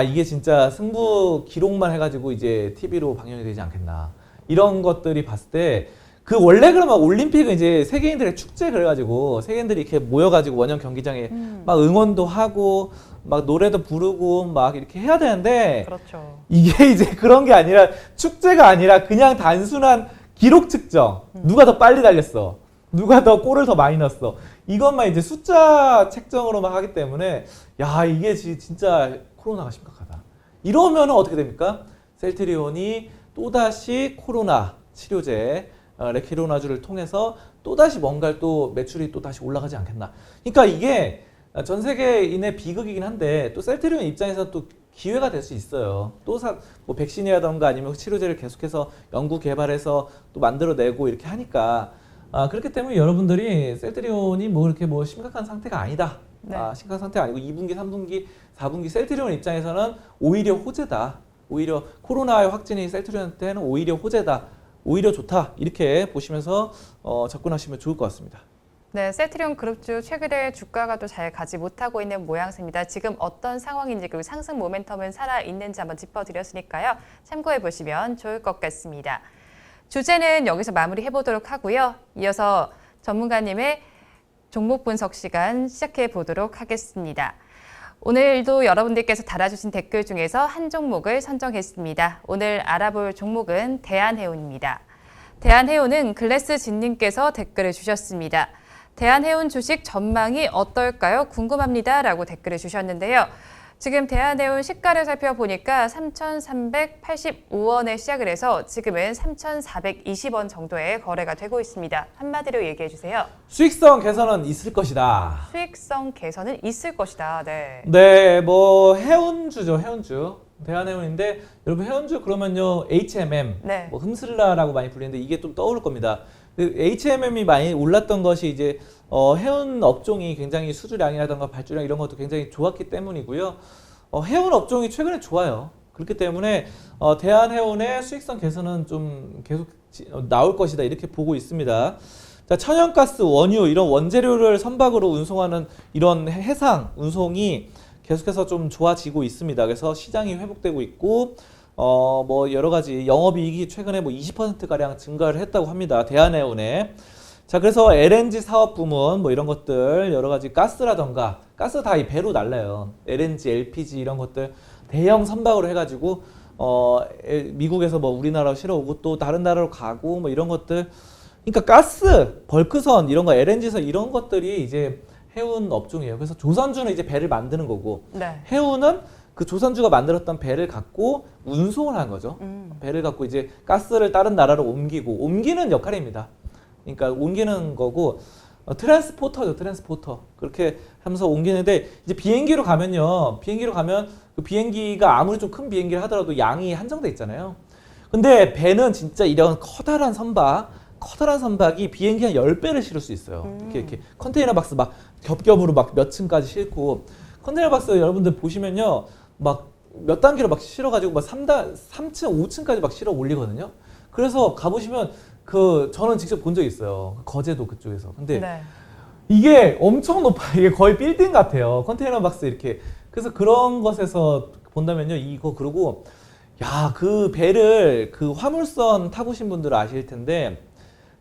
이게 진짜 승부 기록만 해가지고 이제 TV로 방영이 되지 않겠나. 이런 것들이 봤을 때 그 원래 그러면 올림픽은 이제 세계인들의 축제 그래가지고 세계인들이 이렇게 모여가지고 원형 경기장에 막 응원도 하고 막 노래도 부르고 막 이렇게 해야 되는데 그렇죠. 이게 이제 그런 게 아니라 축제가 아니라 그냥 단순한 기록 측정. 누가 더 빨리 달렸어. 누가 더 골을 더 많이 넣었어. 이것만 이제 숫자 책정으로만 하기 때문에 야 이게 진짜 코로나가 심각하다. 이러면은 어떻게 됩니까? 셀트리온이 또다시 코로나 치료제 레키로나주를 통해서 또다시 뭔가를 또 매출이 또 다시 올라가지 않겠나. 그러니까 이게 전 세계인의 비극이긴 한데 또 셀트리온 입장에서 또 기회가 될 수 있어요. 또 뭐 백신이라던가 아니면 치료제를 계속해서 연구 개발해서 또 만들어내고 이렇게 하니까 그렇기 때문에 여러분들이 셀트리온이 뭐 이렇게 뭐 심각한 상태가 아니다. 네. 심각한 상태가 아니고 2분기, 3분기, 4분기 셀트리온 입장에서는 오히려 호재다. 오히려 코로나의 확진이 셀트리온한테는 오히려 호재다. 오히려 좋다. 이렇게 보시면서 접근하시면 좋을 것 같습니다. 네, 셀트리온 그룹주 최근에 주가가 또 잘 가지 못하고 있는 모양새입니다. 지금 어떤 상황인지 그리고 상승 모멘텀은 살아있는지 한번 짚어드렸으니까요. 참고해 보시면 좋을 것 같습니다. 주제는 여기서 마무리해보도록 하고요. 이어서 전문가님의 종목 분석 시간 시작해 보도록 하겠습니다. 오늘도 여러분들께서 달아주신 댓글 중에서 한 종목을 선정했습니다. 오늘 알아볼 종목은 대한해운입니다. 대한해운은 글래스진님께서 댓글을 주셨습니다. 대한해운 주식 전망이 어떨까요? 궁금합니다. 라고 댓글을 주셨는데요. 지금 대한해운 시가를 살펴보니까 3,385원에 시작을 해서 지금은 3,420원 정도의 거래가 되고 있습니다. 한마디로 얘기해 주세요. 수익성 개선은 있을 것이다. 수익성 개선은 있을 것이다. 네. 네, 뭐 해운주죠, 해운주. 대한해운인데 여러분 해운주 그러면요 HMM, 네. 뭐 흠슬라라고 많이 불리는데 이게 좀 떠오를 겁니다. HMM이 많이 올랐던 것이 이제 해운 업종이 굉장히 수주량이라든가 발주량 이런 것도 굉장히 좋았기 때문이고요. 해운 업종이 최근에 좋아요. 그렇기 때문에 대한해운의 수익성 개선은 좀 계속 나올 것이다 이렇게 보고 있습니다. 자, 천연가스, 원유 이런 원재료를 선박으로 운송하는 이런 해상 운송이 계속해서 좀 좋아지고 있습니다. 그래서 시장이 회복되고 있고 뭐 여러 가지 영업이익이 최근에 뭐 20% 가량 증가를 했다고 합니다. 대한해운에. 자, 그래서 LNG 사업 부문 뭐 이런 것들 여러 가지 가스라던가 가스 다 이 배로 날라요. LNG, LPG 이런 것들 대형 선박으로 해가지고 미국에서 뭐 우리나라로 실어오고 또 다른 나라로 가고 뭐 이런 것들. 그러니까 가스, 벌크선 이런 거, LNG선 이런 것들이 이제 해운 업종이에요. 그래서 조선주는 이제 배를 만드는 거고 네. 해운은 그 조선주가 만들었던 배를 갖고 운송을 한 거죠. 배를 갖고 이제 가스를 다른 나라로 옮기는 역할입니다. 그러니까 옮기는 거고 트랜스포터죠, 트랜스포터. 그렇게 하면서 옮기는데 이제 비행기로 가면 그 비행기가 아무리 좀 큰 비행기를 하더라도 양이 한정돼 있잖아요. 근데 배는 진짜 이런 커다란 선박이 비행기 한 10배를 실을 수 있어요. 이렇게 컨테이너 박스 막 겹겹으로 막 몇 층까지 싣고 컨테이너 박스 여러분들 보시면요. 막 몇 단계로 막 실어가지고 막 3층, 5층까지 막 실어 올리거든요. 그래서 가보시면 저는 직접 본 적 있어요. 거제도 그쪽에서. 근데 네. 이게 엄청 높아요. 이게 거의 빌딩 같아요. 컨테이너 박스 이렇게. 그래서 그런 것에서 본다면요. 이거 그리고 야, 그 배를 그 화물선 타보신 분들은 아실 텐데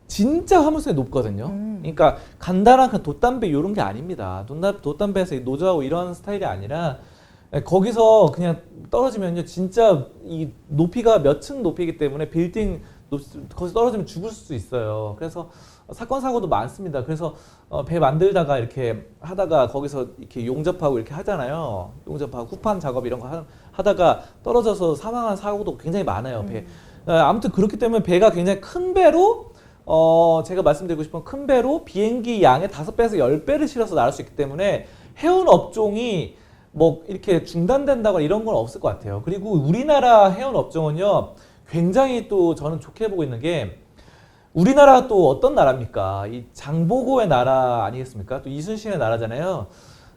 진짜 화물선이 높거든요. 그러니까 간단한 그 돛담배 이런 게 아닙니다. 돛담배에서 노조하고 이런 스타일이 아니라 거기서 그냥 떨어지면요, 진짜 이 높이가 몇 층 높이기 때문에 빌딩 거기서 떨어지면 죽을 수 있어요. 그래서 사건 사고도 많습니다. 그래서 배 만들다가 이렇게 하다가 거기서 이렇게 용접하고 이렇게 하잖아요. 용접하고 후판 작업 이런 거 하다가 떨어져서 사망한 사고도 굉장히 많아요. 배. 아무튼 그렇기 때문에 배가 굉장히 큰 배로 제가 말씀드리고 싶은 큰 배로 비행기 양의 5배에서 10배를 실어서 나갈 수 있기 때문에 해운 업종이 뭐 이렇게 중단된다거나 이런 건 없을 것 같아요. 그리고 우리나라 해운 업종은요, 굉장히 또 저는 좋게 보고 있는 게, 우리나라가 또 어떤 나라입니까? 이 장보고의 나라 아니겠습니까? 또 이순신의 나라잖아요.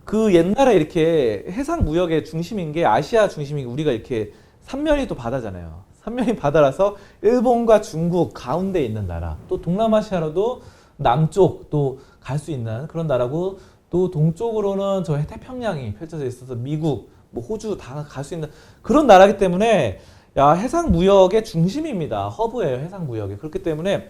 그 옛날에 이렇게 해상 무역의 중심인 게, 아시아 중심인 게 우리가 이렇게 삼면이 또 바다잖아요. 삼면이 바다라서 일본과 중국 가운데 있는 나라, 또 동남아시아로도 남쪽 또 갈 수 있는 그런 나라고, 또 동쪽으로는 저 태평양이 펼쳐져 있어서 미국, 뭐 호주 다 갈 수 있는 그런 나라이기 때문에, 야, 해상 무역의 중심입니다. 허브예요, 해상 무역이. 그렇기 때문에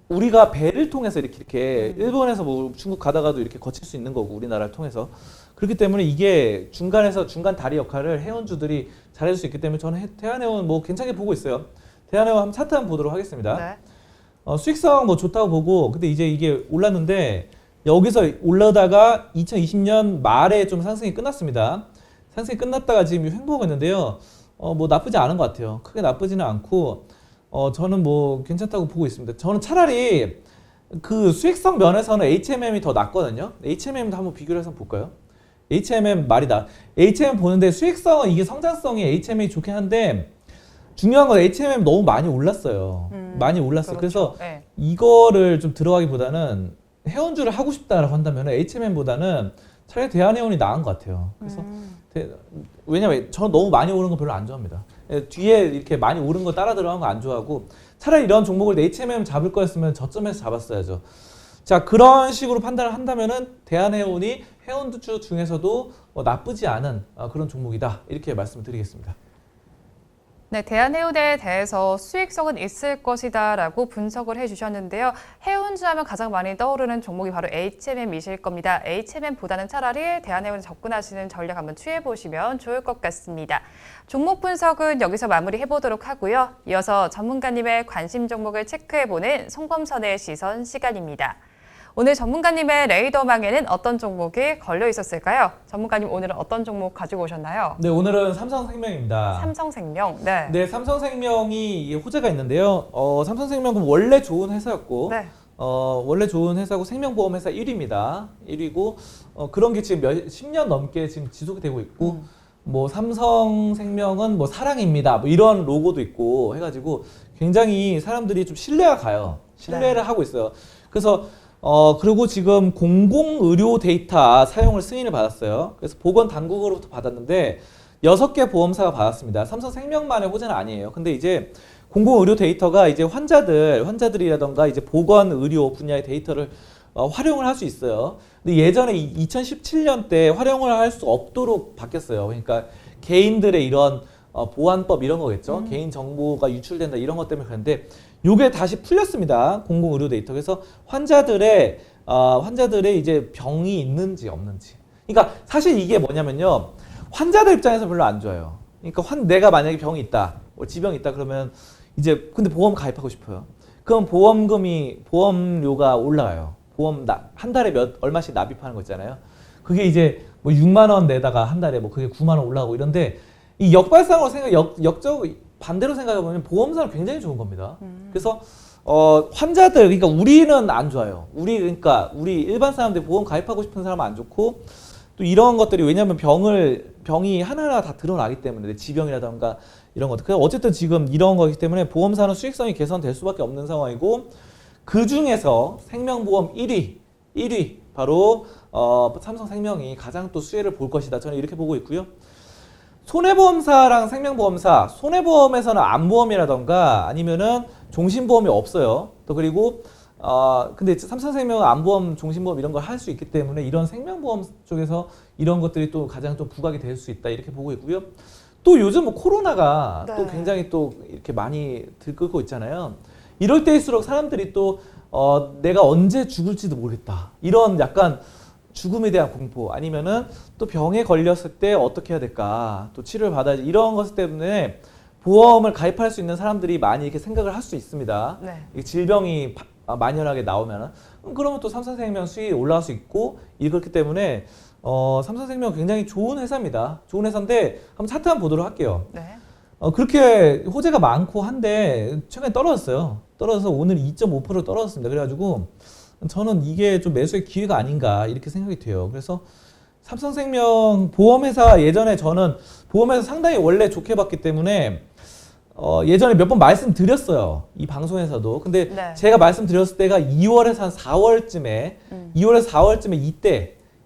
우리가 배를 통해서 이렇게 일본에서 뭐 중국 가다가도 이렇게 거칠 수 있는 거고, 우리나라를 통해서. 그렇기 때문에 이게 중간 다리 역할을 해운주들이 잘해줄 수 있기 때문에 저는 대한해운 뭐 괜찮게 보고 있어요. 대한해운 한번 차트 한번 보도록 하겠습니다. 네. 수익성 뭐 좋다고 보고, 근데 이제 이게 올랐는데 여기서 올라다가 2020년 말에 좀 상승이 끝났습니다. 상승이 끝났다가 지금 횡보하고 있는데요. 뭐 나쁘지 않은 것 같아요. 크게 나쁘지는 않고, 저는 뭐 괜찮다고 보고 있습니다. 저는 차라리 그 수익성 면에서는 HMM이 더 낫거든요. HMM도 한번 비교를 해서 볼까요? HMM 말이다. HMM 보는데 수익성은 이게 성장성이 HMM이 좋긴 한데, 중요한 건 HMM 너무 많이 올랐어요. 많이 올랐어요. 그렇죠. 그래서 네. 이거를 좀 들어가기보다는 해운주를 하고 싶다라고 한다면 HMM보다는 차라리 대한해운이 나은 것 같아요. 그래서 왜냐면 저는 너무 많이 오른 거 별로 안 좋아합니다. 뒤에 이렇게 많이 오른 거 따라 들어간 거 안 좋아하고, 차라리 이런 종목을 HMM 잡을 거였으면 저점에서 잡았어야죠. 자, 그런 식으로 판단을 한다면은 대한해운이 해운주 중에서도 나쁘지 않은 그런 종목이다, 이렇게 말씀을 드리겠습니다. 네, 대한해운에 대해서 수익성은 있을 것이다라고 분석을 해주셨는데요. 해운주 하면 가장 많이 떠오르는 종목이 바로 HMM이실 겁니다. HMM보다는 차라리 대한해운에 접근하시는 전략 한번 취해보시면 좋을 것 같습니다. 종목 분석은 여기서 마무리해보도록 하고요. 이어서 전문가님의 관심 종목을 체크해보는 송범선의 시선 시간입니다. 오늘 전문가님의 레이더망에는 어떤 종목이 걸려 있었을까요? 전문가님, 오늘은 어떤 종목 가지고 오셨나요? 네, 오늘은 삼성생명입니다. 삼성생명. 네. 네, 삼성생명이 이게 호재가 있는데요. 삼성생명은 원래 좋은 회사였고, 네. 원래 좋은 회사고 생명보험 회사 1위입니다. 1위고, 그런 게 지금 10년 넘게 지금 지속이 되고 있고, 뭐 삼성생명은 뭐 사랑입니다, 뭐 이런 로고도 있고 해가지고 굉장히 사람들이 좀 신뢰가 가요. 신뢰를 하고 있어요. 그래서 그리고 지금 공공의료 데이터 사용을 승인을 받았어요. 그래서 보건당국으로부터 받았는데 6개 보험사가 받았습니다. 삼성생명만의 호재는 아니에요. 근데 이제 공공의료 데이터가 이제 환자들이라던가 이제 보건의료 분야의 데이터를 활용을 할 수 있어요. 근데 예전에 2017년 때 활용을 할 수 없도록 바뀌었어요. 그러니까 개인들의 이런 보안법 이런 거겠죠. 개인 정보가 유출된다 이런 것 때문에 그런데 요게 다시 풀렸습니다. 공공의료 데이터. 그래서 환자들의 이제 병이 있는지 없는지. 그러니까 사실 이게 뭐냐면요, 환자들 입장에서 별로 안 좋아요. 그러니까 내가 만약에 병이 있다, 지병이 있다 그러면 이제 근데 보험 가입하고 싶어요. 그럼 보험료가 올라가요. 한 달에 얼마씩 납입하는 거 있잖아요. 그게 이제 뭐 6만 원 내다가 한 달에 뭐 그게 9만 원 올라가고 이런데, 이 역발상으로 반대로 생각해 보면 보험사는 굉장히 좋은 겁니다. 그래서 환자들, 그러니까 우리는 안 좋아요. 우리 일반 사람들 보험 가입하고 싶은 사람은 안 좋고, 또 이런 것들이 왜냐하면 병이 하나하나 다 드러나기 때문에 지병이라던가 이런 것들. 그래서 어쨌든 지금 이런 거기 때문에 보험사는 수익성이 개선될 수밖에 없는 상황이고, 그 중에서 생명보험 1위 바로 삼성생명이 가장 또 수혜를 볼 것이다. 저는 이렇게 보고 있고요. 손해보험사랑 생명보험사, 손해보험에서는 암보험이라던가 아니면은 종신보험이 없어요. 또 그리고 근데 삼성생명은 암보험, 종신보험 이런 걸 할 수 있기 때문에 이런 생명보험 쪽에서 이런 것들이 또 가장 좀 부각이 될 수 있다, 이렇게 보고 있고요. 또 요즘 뭐 코로나가 네. 또 굉장히 또 이렇게 많이 들끓고 있잖아요. 이럴 때일수록 사람들이 또 내가 언제 죽을지도 모르겠다. 이런 약간 죽음에 대한 공포 아니면은 또 병에 걸렸을 때 어떻게 해야 될까? 또 치료를 받아야지. 이런 것 때문에 보험을 가입할 수 있는 사람들이 많이 이렇게 생각을 할 수 있습니다. 네. 이 질병이 만연하게 나오면은 그러면 또 삼성생명 수익이 올라갈 수 있고 그렇기 때문에 삼성생명 굉장히 좋은 회사입니다. 좋은 회사인데 한번 차트 한번 보도록 할게요. 네. 그렇게 호재가 많고 한데 최근에 떨어졌어요. 떨어져서 오늘 2.5% 떨어졌습니다. 그래가지고 저는 이게 좀 매수의 기회가 아닌가 이렇게 생각이 돼요. 그래서 삼성생명 보험회사 예전에 저는 보험회사 상당히 원래 좋게 봤기 때문에 예전에 몇 번 말씀드렸어요. 이 방송에서도. 근데 네. 제가 말씀드렸을 때가 2월에서 한 4월쯤에 2월에서 4월쯤에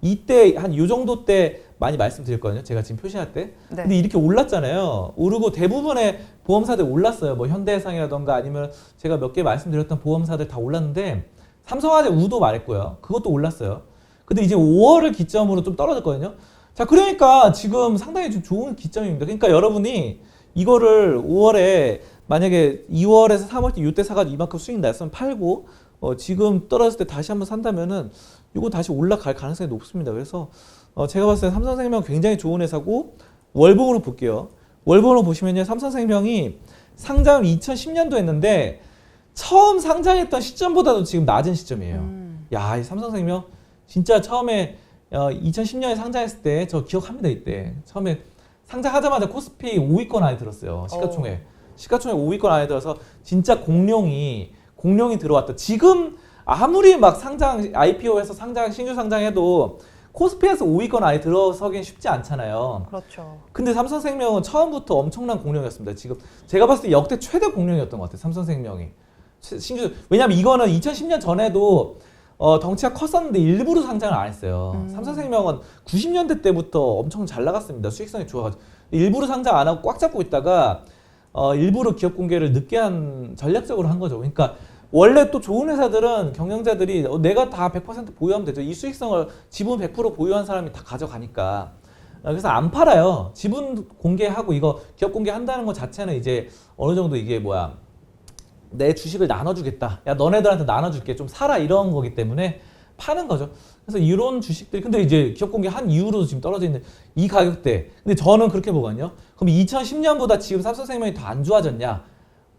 이때 한 요 정도 때 많이 말씀드렸거든요. 제가 지금 표시할 때. 네. 근데 이렇게 올랐잖아요. 오르고 대부분의 보험사들 올랐어요. 뭐 현대해상이라던가 아니면 제가 몇 개 말씀드렸던 보험사들 다 올랐는데 삼성화재 우도 말했고요. 그것도 올랐어요. 근데 이제 5월을 기점으로 좀 떨어졌거든요. 자, 그러니까 지금 상당히 좀 좋은 기점입니다. 그러니까 여러분이 이거를 5월에 만약에 2월에서 3월 때 이때 사가지고 이만큼 수익 났으면 팔고 지금 떨어졌을 때 다시 한번 산다면은 이거 다시 올라갈 가능성이 높습니다. 그래서 제가 봤을 때 삼성생명 굉장히 좋은 회사고 월봉으로 볼게요. 월봉으로 보시면요. 삼성생명이 상장을 2010년도 했는데 처음 상장했던 시점보다도 지금 낮은 시점이에요. 야, 이 삼성생명 진짜 처음에 2010년에 상장했을 때 저 기억합니다. 이때 처음에 상장하자마자 코스피 5위권 안에 들었어요. 시가총액 5위권 안에 들어서 진짜 공룡이 들어왔다. 지금 아무리 막 상장 IPO에서 상장 신규 상장해도 코스피에서 5위권 안에 들어서긴 쉽지 않잖아요. 그렇죠. 근데 삼성생명은 처음부터 엄청난 공룡이었습니다. 지금 제가 봤을 때 역대 최대 공룡이었던 것 같아요. 삼성생명이 신규 왜냐면 이거는 2010년 전에도 덩치가 컸었는데 일부러 상장을 안 했어요. 삼성생명은 90년대 때부터 엄청 잘 나갔습니다. 수익성이 좋아가지고 일부러 상장 안 하고 꽉 잡고 있다가 일부러 기업 공개를 늦게 전략적으로 한 거죠. 그러니까 원래 또 좋은 회사들은 경영자들이 내가 다 100% 보유하면 되죠. 이 수익성을 지분 100% 보유한 사람이 다 가져가니까. 그래서 안 팔아요. 지분 공개하고 이거 기업 공개한다는 것 자체는 이제 어느 정도 이게 내 주식을 나눠주겠다. 야, 너네들한테 나눠줄게. 좀 사라. 이런 거기 때문에 파는 거죠. 그래서 이런 주식들이 근데 이제 기업 공개한 이후로도 지금 떨어져 있는 이 가격대. 근데 저는 그렇게 보거든요. 그럼 2010년보다 지금 삼성생명이 더 안 좋아졌냐?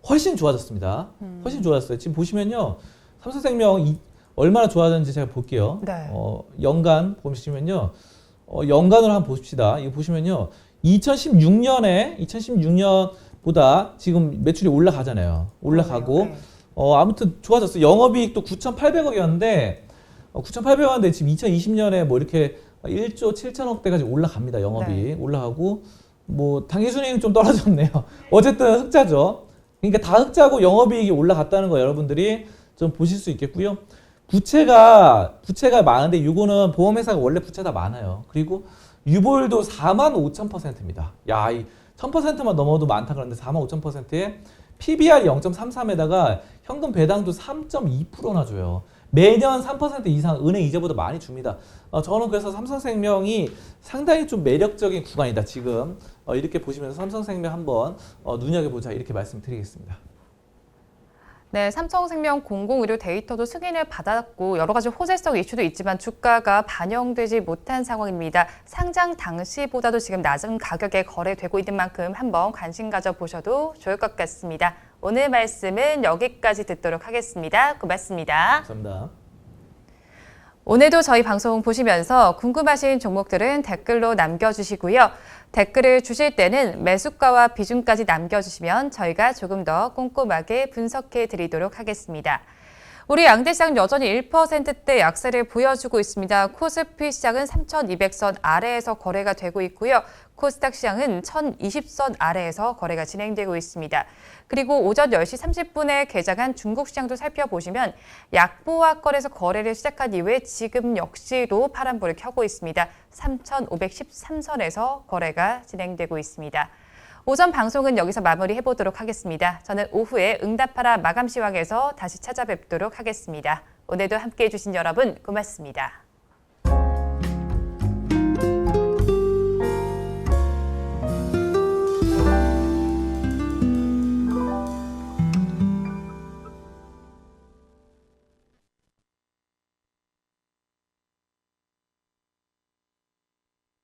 훨씬 좋아졌습니다. 훨씬 좋아졌어요. 지금 보시면요. 삼성생명 얼마나 좋아졌는지 제가 볼게요. 네. 연간 보시면요. 연간으로 한번 보십시다. 이거 보시면요. 2016년보다 지금 매출이 올라가잖아요. 올라가고 네. 아무튼 좋아졌어요. 영업이익도 9,800억이었는데 9,800억인데 지금 2020년에 뭐 이렇게 1조 7천억대까지 올라갑니다. 영업이익 올라가고 뭐 당기순이익은 좀 떨어졌네요. 어쨌든 흑자죠. 그러니까 다 흑자고 영업이익이 올라갔다는 거 여러분들이 좀 보실 수 있겠고요. 부채가 많은데 이거는 보험회사가 원래 부채가 많아요. 그리고 유보율도 45,000%입니다. 야, 이 1000%만 넘어도 많다 그러는데 45,000%에 PBR이 0.33에다가 현금 배당도 3.2%나 줘요. 매년 3% 이상 은행 이자보다 많이 줍니다. 저는 그래서 삼성생명이 상당히 좀 매력적인 구간이다. 지금 이렇게 보시면서 삼성생명 한번 눈여겨보자 이렇게 말씀드리겠습니다. 네, 삼성생명 공공의료 데이터도 승인을 받았고 여러 가지 호재성 이슈도 있지만 주가가 반영되지 못한 상황입니다. 상장 당시보다도 지금 낮은 가격에 거래되고 있는 만큼 한번 관심 가져보셔도 좋을 것 같습니다. 오늘 말씀은 여기까지 듣도록 하겠습니다. 고맙습니다. 감사합니다. 오늘도 저희 방송 보시면서 궁금하신 종목들은 댓글로 남겨주시고요. 댓글을 주실 때는 매수가와 비중까지 남겨주시면 저희가 조금 더 꼼꼼하게 분석해 드리도록 하겠습니다. 우리 양대시장 여전히 1%대 약세를 보여주고 있습니다. 코스피 시장은 3,200선 아래에서 거래가 되고 있고요. 코스닥 시장은 1,020선 아래에서 거래가 진행되고 있습니다. 그리고 오전 10시 30분에 개장한 중국 시장도 살펴보시면 약보합권에서 거래를 시작한 이후에 지금 역시도 파란불을 켜고 있습니다. 3,513선에서 거래가 진행되고 있습니다. 오전 방송은 여기서 마무리해보도록 하겠습니다. 저는 오후에 응답하라 마감시황에서 다시 찾아뵙도록 하겠습니다. 오늘도 함께해 주신 여러분 고맙습니다.